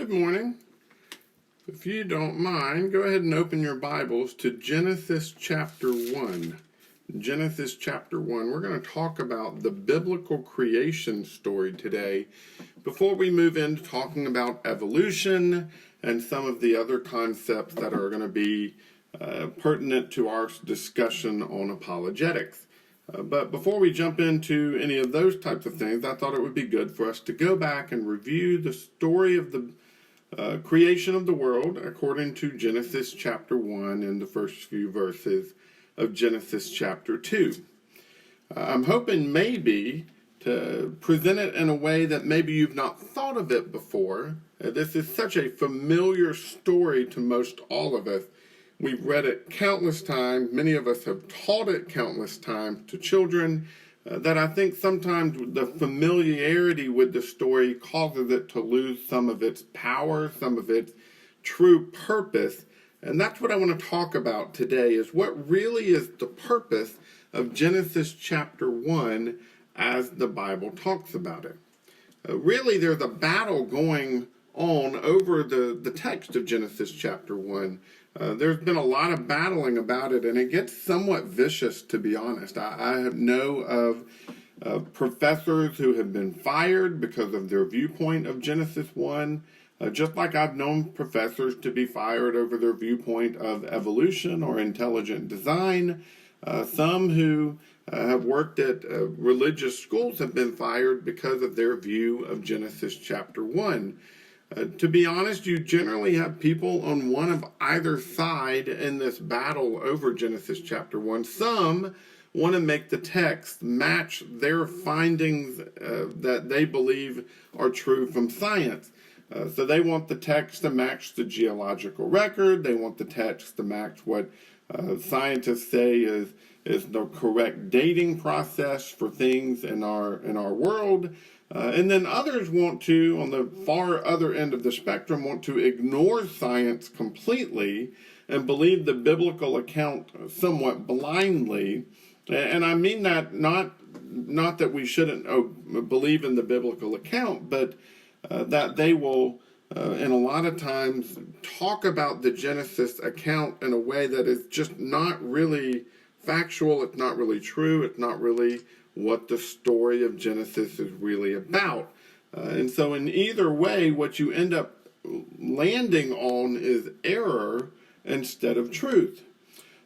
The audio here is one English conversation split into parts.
Good morning. If you don't mind, go ahead and open your Bibles to Genesis chapter 1. Genesis chapter 1. We're going to talk about the biblical creation story today before we move into talking about evolution and some of the other concepts that are going to be pertinent to our discussion on apologetics. But before we jump into any of those types of things, I thought it would be good for us to go back and review the story of the creation of the world according to Genesis chapter 1 and the first few verses of Genesis chapter 2. I'm hoping maybe to present it in a way that maybe you've not thought of it before. This is such a familiar story to most all of us. We've read it countless times. Many of us have taught it countless times to children. That I think sometimes the familiarity with the story causes it to lose some of its power, some of its true purpose. And that's what I want to talk about today, is what really is the purpose of Genesis chapter 1 as the Bible talks about it. Really, there's a battle going on over the text of Genesis chapter 1. There's been a lot of battling about it, and it gets somewhat vicious, to be honest. I know of professors who have been fired because of their viewpoint of Genesis 1, just like I've known professors to be fired over their viewpoint of evolution or intelligent design. Some who have worked at religious schools have been fired because of their view of Genesis chapter 1. To be honest, you generally have people on one of either side in this battle over Genesis chapter 1. Some want to make the text match their findings that they believe are true from science. So they want the text to match the geological record. They want the text to match what scientists say is the correct dating process for things in our world. And then others want to, on the far other end of the spectrum, want to ignore science completely and believe the biblical account somewhat blindly. And I mean that not that we shouldn't believe in the biblical account, but that they will, and a lot of times, talk about the Genesis account in a way that is just not really factual, it's not really true, it's not really what the story of Genesis is really about. And so in either way, what you end up landing on is error instead of truth.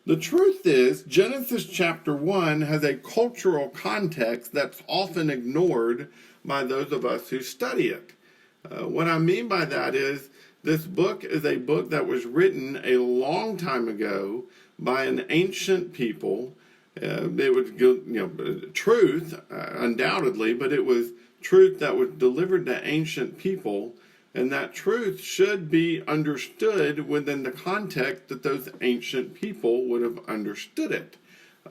The truth is, Genesis chapter 1 has a cultural context that's often ignored by those of us who study it. What I mean by that is, this book is a book that was written a long time ago by an ancient people. It was truth, undoubtedly, but it was truth that was delivered to ancient people, and that truth should be understood within the context that those ancient people would have understood it.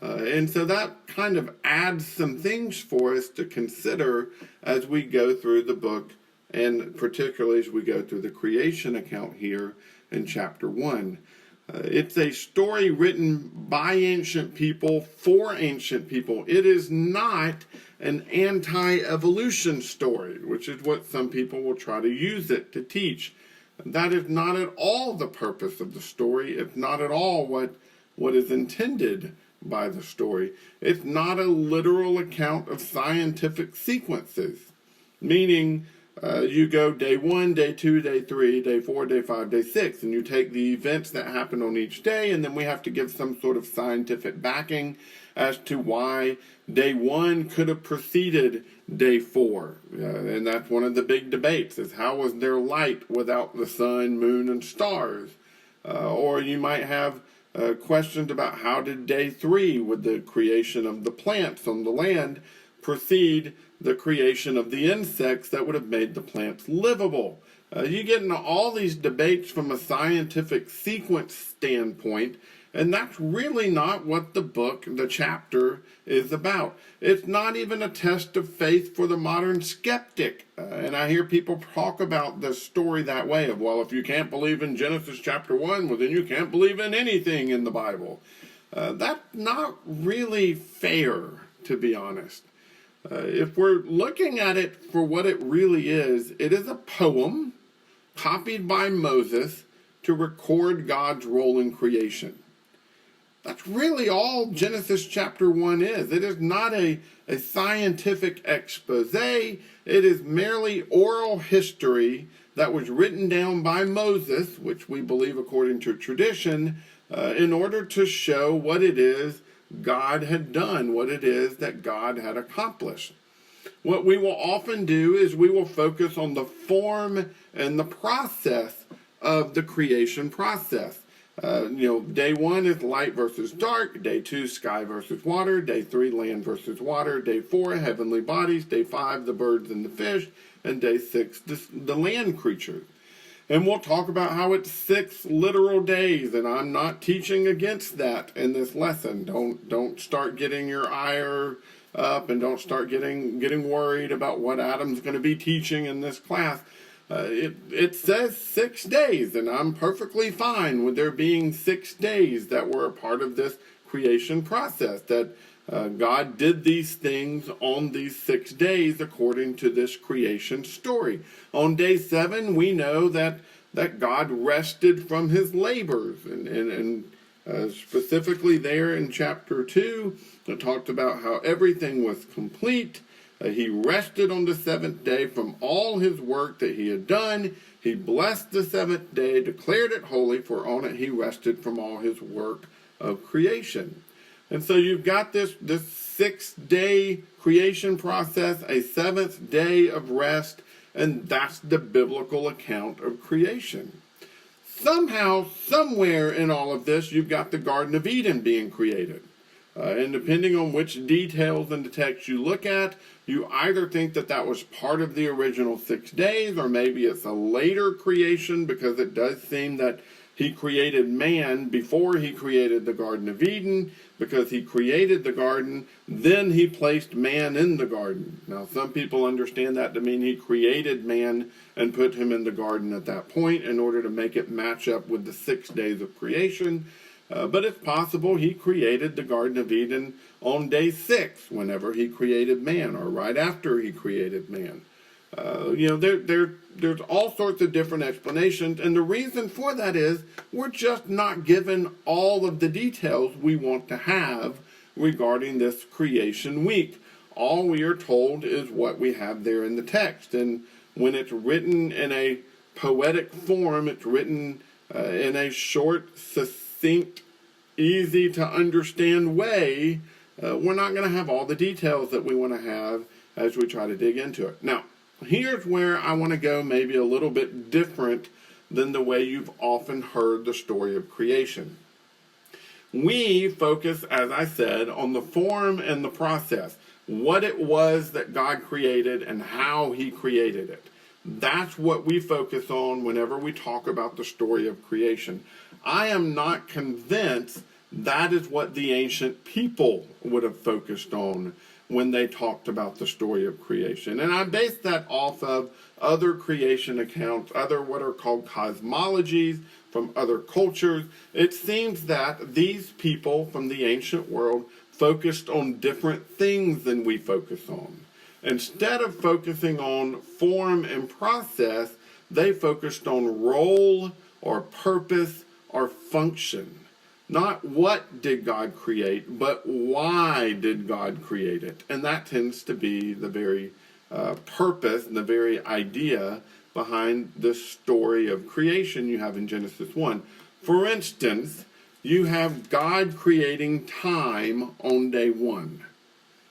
And so that kind of adds some things for us to consider as we go through the book, and particularly as we go through the creation account here in chapter 1. It's a story written by ancient people for ancient people. It is not an anti-evolution story, which is what some people will try to use it to teach. That is not at all the purpose of the story. It's not at all what is intended by the story. It's not a literal account of scientific sequences, meaning you go day 1, day 2, day 3, day 4, day 5, day 6, and you take the events that happen on each day, and then we have to give some sort of scientific backing as to why day 1 could have preceded day 4. And that's one of the big debates, is how was there light without the sun, moon, and stars? Or you might have questions about how did day 3, with the creation of the plants on the land, precede the creation of the insects that would have made the plants livable. You get into all these debates from a scientific sequence standpoint, and that's really not what the chapter is about. It's not even a test of faith for the modern skeptic. And I hear people talk about the story that way of, well, if you can't believe in Genesis chapter 1, well, then you can't believe in anything in the Bible. That's not really fair, to be honest. If we're looking at it for what it really is, it is a poem copied by Moses to record God's role in creation. That's really all Genesis chapter 1 is. It is not a scientific expose. It is merely oral history that was written down by Moses, which we believe according to tradition, in order to show what it is God had done, what it is that God had accomplished. What we will often do is we will focus on the form and the process of the creation process. Day 1 is light versus dark. Day 2, sky versus water. Day 3, land versus water. Day 4, heavenly bodies. Day 5, the birds and the fish. And day 6, the land creatures. And we'll talk about how it's 6 literal days, and I'm not teaching against that in this lesson. Don't start getting your ire up, and don't start getting worried about what Adam's going to be teaching in this class. It says 6 days, and I'm perfectly fine with there being 6 days that were a part of this creation process, that God did these things on these 6 days according to this creation story. On day 7, we know that God rested from his labors, and specifically there in chapter 2, it talked about how everything was complete. He rested on the 7th day from all his work that he had done. He blessed the 7th day, declared it holy, for on it he rested from all his work of creation. And so you've got this 6-day creation process, a 7th day of rest, and that's the biblical account of creation. Somehow, somewhere in all of this, you've got the Garden of Eden being created. And depending on which details in the text you look at, you either think that was part of the original 6 days, or maybe it's a later creation, because it does seem that he created man before he created the Garden of Eden, because he created the garden, then he placed man in the garden. Now, some people understand that to mean he created man and put him in the garden at that point in order to make it match up with the 6 days of creation. But it's possible he created the Garden of Eden on day 6, whenever he created man, or right after he created man. There's all sorts of different explanations, and the reason for that is we're just not given all of the details we want to have regarding this creation week. All we are told is what we have there in the text, and when it's written in a poetic form, it's written in a short, succinct, easy to understand way, we're not going to have all the details that we want to have as we try to dig into it. Now, here's where I want to go maybe a little bit different than the way you've often heard the story of creation. We focus, as I said, on the form and the process, what it was that God created and how he created it. That's what we focus on whenever we talk about the story of creation. I am not convinced that is what the ancient people would have focused on when they talked about the story of creation. And I base that off of other creation accounts, other what are called cosmologies from other cultures. It seems that these people from the ancient world focused on different things than we focus on. Instead of focusing on form and process, they focused on role or purpose or function. Not what did God create, but why did God create it? And that tends to be the very purpose and the very idea behind the story of creation you have in Genesis 1. For instance, you have God creating time on day 1.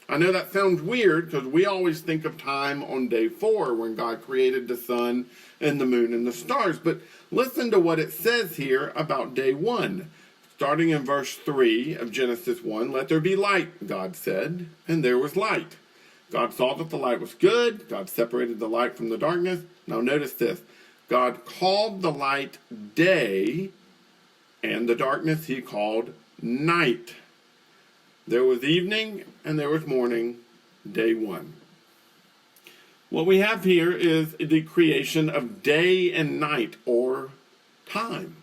I know that sounds weird because we always think of time on day 4 when God created the sun and the moon and the stars. But listen to what it says here about day 1. Starting in verse 3 of Genesis 1, "Let there be light, God said, and there was light. God saw that the light was good. God separated the light from the darkness." Now notice this. God called the light day, and the darkness he called night. There was evening and there was morning, day 1. What we have here is the creation of day and night, or time.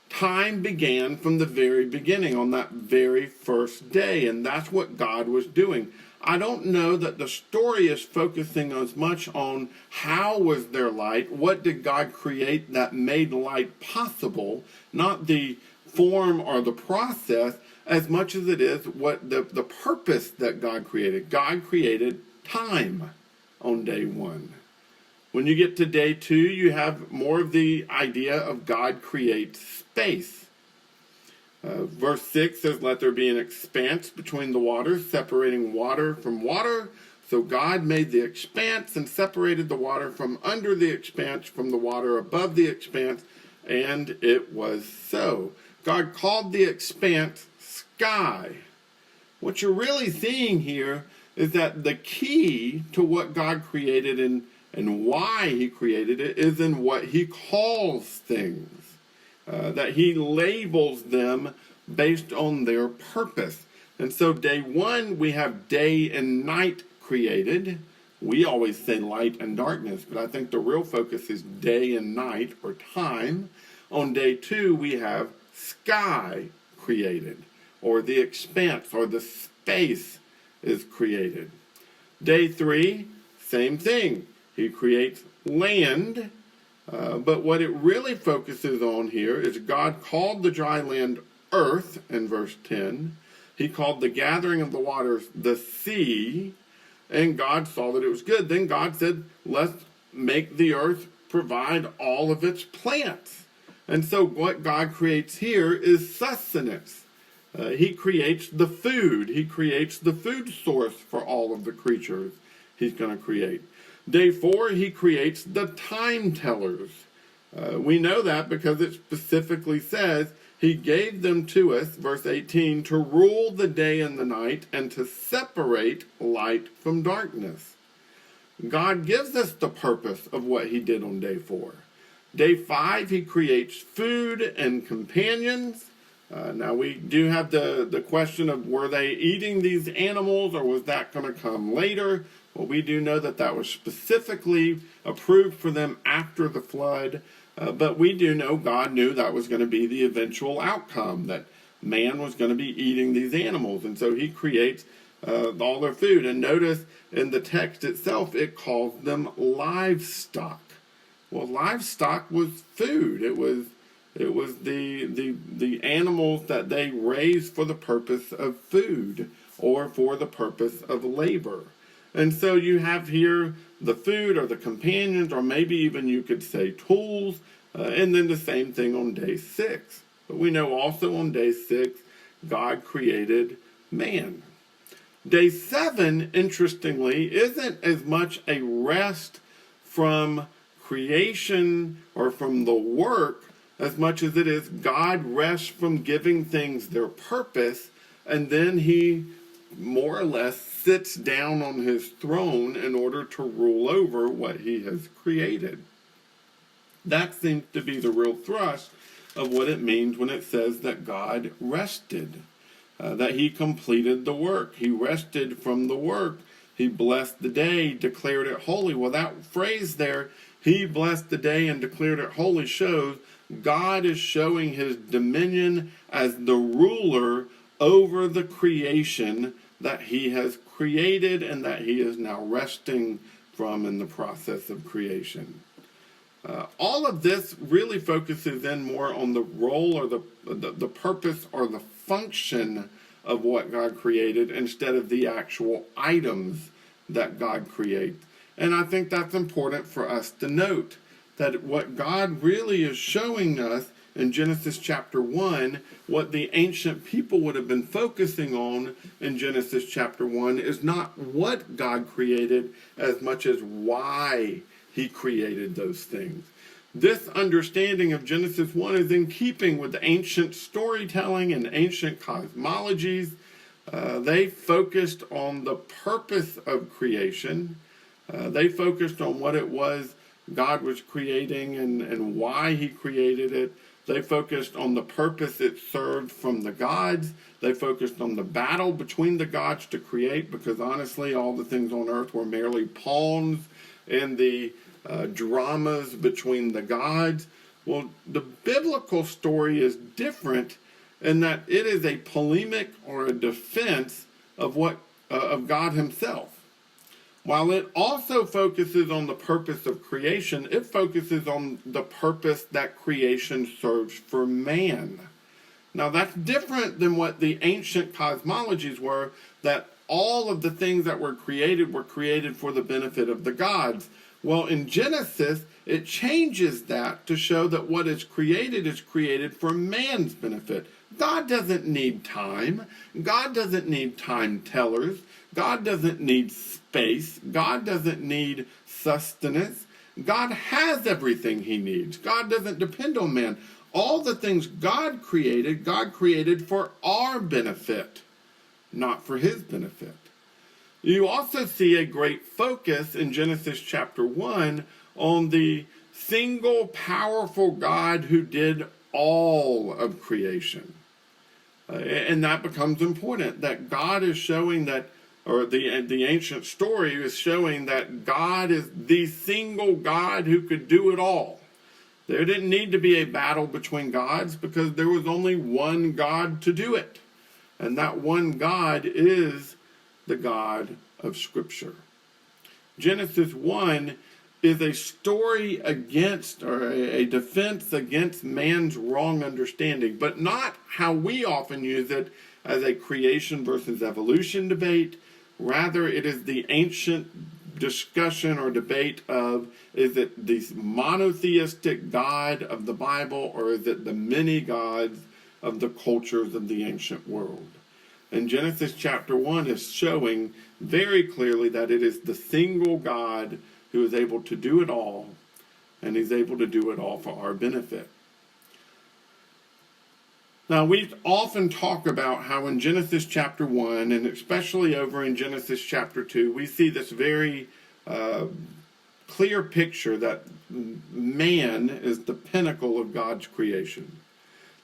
Time began from the very beginning, on that very first day, and that's what God was doing. I don't know that the story is focusing as much on how was there light, what did God create that made light possible, not the form or the process, as much as it is what the purpose that God created. God created time on day one. When you get to day two, you have more of the idea of God creates space. Verse 6 says, "Let there be an expanse between the waters, separating water from water. So God made the expanse and separated the water from under the expanse from the water above the expanse, and it was so." God called the expanse sky. What you're really seeing here is that the key to what God created and why he created it is in what he calls things. That he labels them based on their purpose. And so day one, we have day and night created. We always say light and darkness, but I think the real focus is day and night, or time. On day two, we have sky created, or the expanse, or the space is created. Day three, same thing. He creates land. But what it really focuses on here is God called the dry land earth in verse 10. He called the gathering of the waters the sea, and God saw that it was good. Then God said, let's make the earth provide all of its plants. And so what God creates here is sustenance. He creates the food. He creates the food source for all of the creatures he's going to create. Day four, he creates the time tellers. We know that because it specifically says he gave them to us, verse 18, to rule the day and the night and to separate light from darkness. God gives us the purpose of what he did on day four. Day five, he creates food and companions. Now we do have the question of, were they eating these animals, or was that going to come later? Well, we do know that that was specifically approved for them after the flood, but we do know God knew that was going to be the eventual outcome, that man was going to be eating these animals, and so he creates all their food. And notice in the text itself, it calls them livestock. Well, livestock was food. It was the animals that they raised for the purpose of food or for the purpose of labor. And so you have here the food or the companions, or maybe even you could say tools, and then the same thing on day 6. But we know also on day 6, God created man. Day 7, interestingly, isn't as much a rest from creation or from the work as much as it is God rests from giving things their purpose, and then he more or less sits down on his throne in order to rule over what he has created. That seems to be the real thrust of what it means when it says that God rested, that he completed the work. He rested from the work. He blessed the day, declared it holy. Well, that phrase there, he blessed the day and declared it holy, shows God is showing his dominion as the ruler over the creation that he has created and that he is now resting from in the process of creation. All of this really focuses in more on the role or the purpose or the function of what God created instead of the actual items that God creates. And I think that's important for us to note, that what God really is showing us in Genesis chapter 1, what the ancient people would have been focusing on in Genesis chapter 1 is not what God created as much as why he created those things. This understanding of Genesis 1 is in keeping with ancient storytelling and ancient cosmologies. They focused on the purpose of creation. They focused on what it was God was creating and why he created it. They focused on the purpose it served from the gods. They focused on the battle between the gods to create, because honestly, all the things on earth were merely pawns in the dramas between the gods. Well, the biblical story is different in that it is a polemic or a defense of what of God himself. While it also focuses on the purpose of creation, it focuses on the purpose that creation serves for man. Now that's different than what the ancient cosmologies were, that all of the things that were created for the benefit of the gods. Well, in Genesis, it changes that to show that what is created for man's benefit. God doesn't need time. God doesn't need time tellers. God doesn't need space. God doesn't need sustenance. God has everything he needs. God doesn't depend on man. All the things God created for our benefit, not for his benefit. You also see a great focus in Genesis chapter 1 on the single powerful God who did all of creation. And that becomes important, that God is showing that, or the ancient story is showing that God is the single God who could do it all. There didn't need to be a battle between gods because there was only one God to do it. And that one God is the God of Scripture. Genesis 1 is a story against, or a defense against man's wrong understanding, but not how we often use it as a creation versus evolution debate. Rather, it is the ancient discussion or debate of, is it the monotheistic God of the Bible, or is it the many gods of the cultures of the ancient world? And Genesis chapter 1 is showing very clearly that it is the single God who is able to do it all, and he's able to do it all for our benefit. Now, we often talk about how in Genesis chapter 1, and especially over in Genesis chapter 2, we see this very clear picture that man is the pinnacle of God's creation.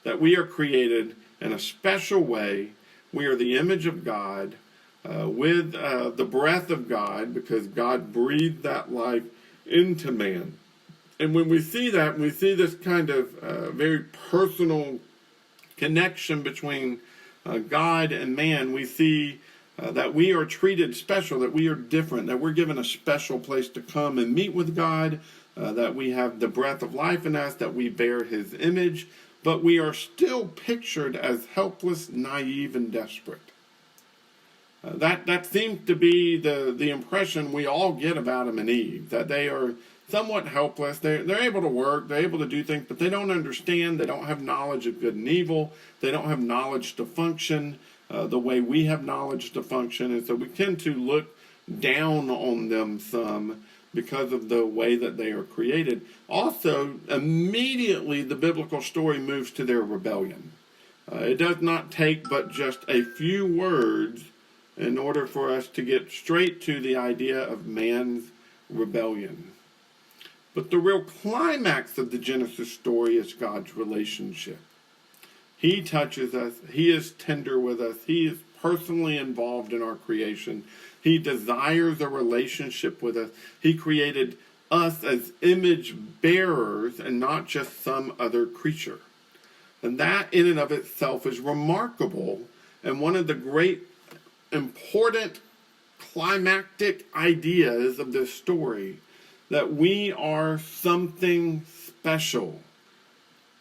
That we are created in a special way. We are the image of God, with the breath of God, because God breathed that life into man. And when we see that, we see this kind of very personal connection between God and man. We see that we are treated special, that we are different, that we're given a special place to come and meet with God, that we have the breath of life in us, that we bear his image, but we are still pictured as helpless, naive, and desperate. That seems to be the impression we all get about Adam and Eve, that they are somewhat helpless. They're able to work, they're able to do things, but they don't understand, they don't have knowledge of good and evil, they don't have knowledge to function the way we have knowledge to function, and so we tend to look down on them some because of the way that they are created. Also, immediately the biblical story moves to their rebellion. It does not take but just a few words in order for us to get straight to the idea of man's rebellion. But the real climax of the Genesis story is God's relationship. He touches us. He is tender with us. He is personally involved in our creation. He desires a relationship with us. He created us as image bearers and not just some other creature. And that in and of itself is remarkable, and one of the great important climactic ideas of this story, that we are something special,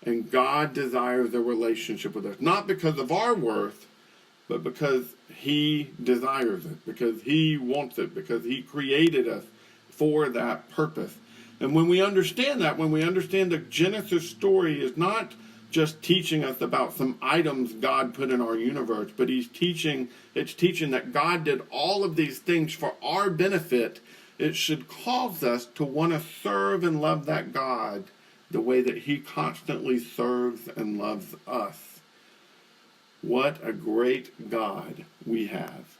and God desires a relationship with us, not because of our worth, but because he desires it, because he wants it, because he created us for that purpose. And when we understand that, when we understand the Genesis story is not just teaching us about some items God put in our universe, but it's teaching that God did all of these things for our benefit, it should cause us to want to serve and love that God the way that he constantly serves and loves us. What a great God we have.